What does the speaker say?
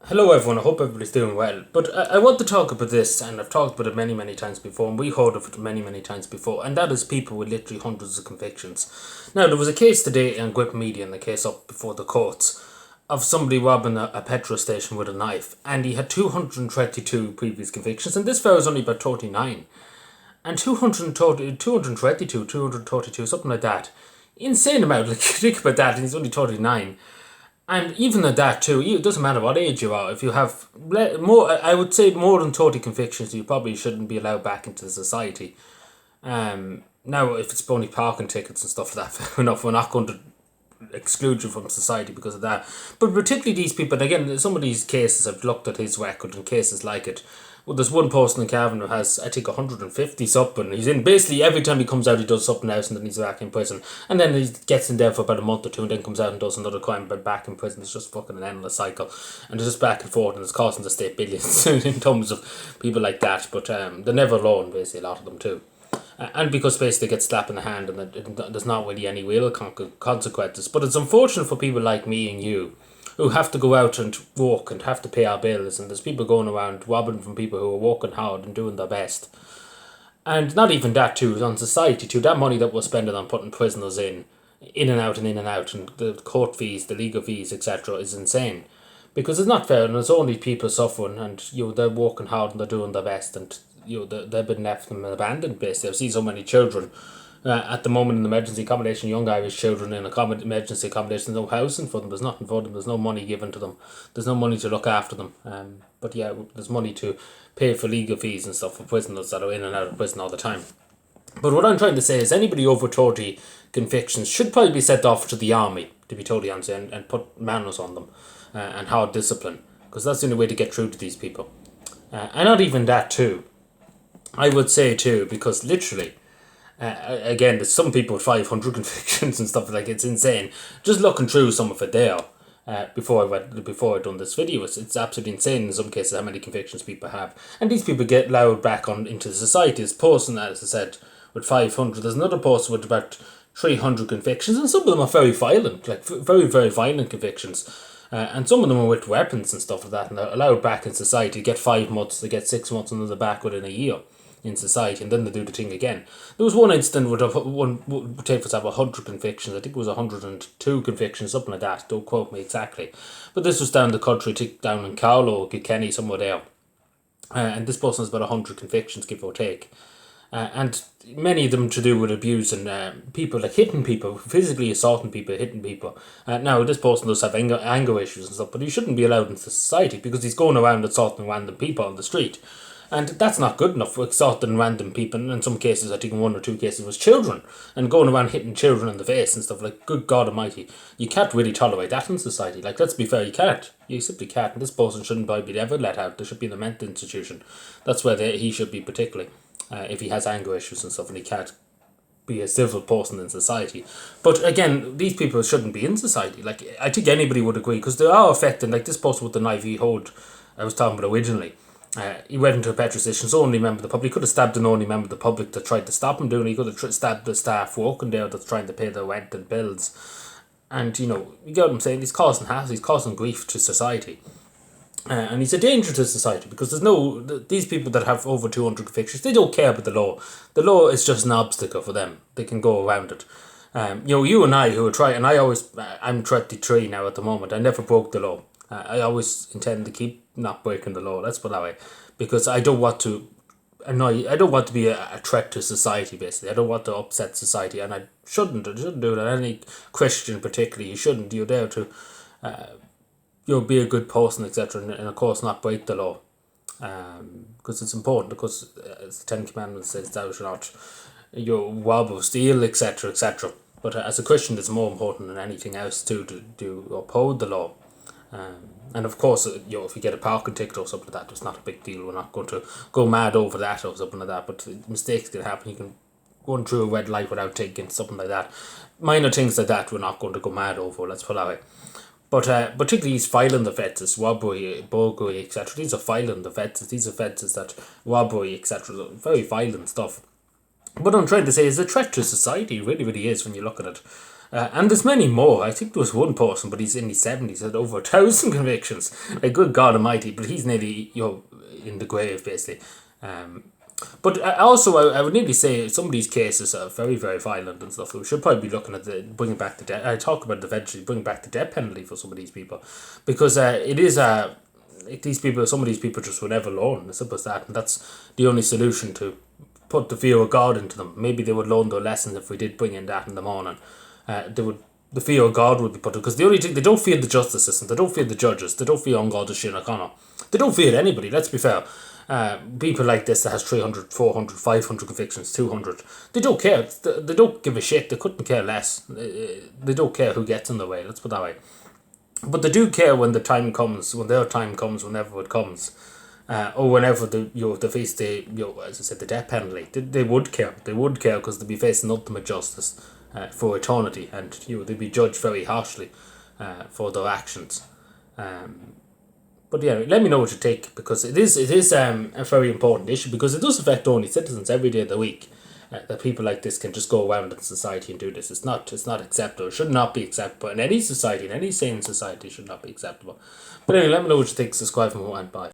Hello, everyone. I hope everybody's doing well. But I want to talk about this, and I've talked about it many, many times before, and we heard of it many, many times before, and that is people with literally hundreds of convictions. Now, there was a case today in Grip Media, and the case up before the courts, of somebody robbing a petrol station with a knife, and he had 232 previous convictions, and this fellow's only about 39. And 230, 232, 232, something like that. Insane amount. Like, think about that, and he's only 39. And even at that too, it doesn't matter what age you are. If you have more, I would say more than 30 convictions, you probably shouldn't be allowed back into society. Now, if it's only parking tickets and stuff like that, fair enough. We're not going to exclude you from society because of that. But particularly these people, again, some of these cases, I've looked at his record and cases like it. Well, there's one person in Cavan who has, I think, 150 something. He's in basically every time he comes out, he does something else, and then he's back in prison. And then he gets in there for about a month or two, and then comes out and does another crime, but back in prison. It's just fucking an endless cycle, and it's just back and forth, and it's costing the state billions in terms of people like that. But they're never alone, basically, a lot of them too. And because basically they get slapped in the hand, and there's not really any real consequences. But it's unfortunate for people like me and you who have to go out and work and have to pay our bills, and there's people going around robbing from people who are working hard and doing their best. And not even that too, on society too, that money that we're spending on putting prisoners in and out and in and out, and the court fees, the legal fees, etc., is insane. Because it's not fair, and there's only people suffering, and they're working hard and they're doing their best, and they've been left and abandoned basically. I've seen so many children at the moment in emergency accommodation, young Irish children in emergency accommodation, there's no housing for them, there's nothing for them, there's no money given to them, there's no money to look after them. But yeah, there's money to pay for legal fees and stuff for prisoners that are in and out of prison all the time. But what I'm trying to say is anybody over 30 convictions should probably be sent off to the army, to be totally honest, and put manners on them and hard discipline, because that's the only way to get through to these people. And not even that too. I would say too, because literally, again, there's some people with 500 convictions and stuff like it's insane. Just looking through some of it there, before I done this video, it's absolutely insane in some cases how many convictions people have, and these people get allowed back on into society. This person, as I said, with 500, there's another person with about 300 convictions, and some of them are very violent, like very, very violent convictions. And some of them are with weapons and stuff like that, and they're allowed back in society. Get 5 months, they get 6 months, and they're back within a year in society, and then they do the thing again. There was one incident with take for example 100 convictions. I think it was 102 convictions, something like that. Don't quote me exactly, but this was down the country, down in Carlow, Kilkenny, somewhere there. And this person has about 100 convictions, give or take. And many of them to do with abuse and people, like hitting people, physically assaulting people, hitting people. Now, this person does have anger issues and stuff, but he shouldn't be allowed into society because he's going around assaulting random people on the street. And that's not good enough for assaulting random people. And in some cases, I think in 1 or 2 cases, was children. And going around hitting children in the face and stuff. Like, good God almighty. You can't really tolerate that in society. Like, let's be fair, you can't. You simply can't. And this person shouldn't be ever let out. There should be in a mental institution. That's where he should be particularly. If he has anger issues and stuff and he can't be a civil person in society. But again, these people shouldn't be in society. Like, I think anybody would agree, because they are affecting, like this person with the knife he hold, I was talking about originally. He went into a petrol station, so only member of the public. He could have stabbed an only member of the public that tried to stop him doing it. He could have stabbed the staff working there that's trying to pay their rent and bills. And, you get what I'm saying? He's causing grief to society. And he's a danger to society because these people that have over 200 convictions, they don't care about the law. The law is just an obstacle for them. They can go around it. You and I who are trying, and I'm 23 now at the moment. I never broke the law. I always intend to keep not breaking the law. Let's put it that way, because I don't want to I don't want to be a threat to society. Basically, I don't want to upset society, and I shouldn't do that. Any Christian, particularly, you shouldn't. You're there to be a good person, etc., and of course not break the law, because it's important. Because as the Ten Commandments says, thou shalt not rob or steal, etc., etc. But as a Christian, it's more important than anything else to uphold the law. And of course, if you get a parking ticket or something like that, it's not a big deal. We're not going to go mad over that or something like that. But mistakes can happen. You can go through a red light without taking something like that. Minor things like that, we're not going to go mad over. Let's put it that way. But particularly these violent offences, robbery, burglary, etc. These are violent offences. These offences that robbery, etc. Very violent stuff. What I'm trying to say is a threat to society. It really, really is when you look at it. And there's many more. I think there was one person, but he's in his 70s, had over 1,000 convictions. Like, good God Almighty! But he's nearly, in the grave basically. But I would nearly say some of these cases are very, very violent and stuff. We should probably be looking at bringing back the death. I talk about it eventually, bringing back the death penalty for some of these people, because it is like these people. Some of these people just will never learn. As simple as that, and that's the only solution to put the fear of God into them. Maybe they would learn their lessons if we did bring in that in the morning. The fear of God would be put, because the only thing, they don't fear the justice system, they don't fear the judges, they don't fear on God Shin O'Connor, they don't fear anybody. Let's be fair. People like this that has 300, 400, 500 convictions, 200, they don't care. They don't give a shit. They couldn't care less. They don't care who gets in the way. Let's put it that way. But they do care when the time comes, when their time comes, whenever it comes, or whenever they face the as I said, the death penalty. They would care. They would care because they'd be facing ultimate justice for eternity, and they'd be judged very harshly for their actions. But yeah, let me know what you think, because it is a very important issue, because it does affect only citizens every day of the week. That people like this can just go around in society and do this. It's not acceptable. It should not be acceptable in any society, in any sane society. It should not be acceptable. But anyway, let me know what you think. Subscribe for more, and bye.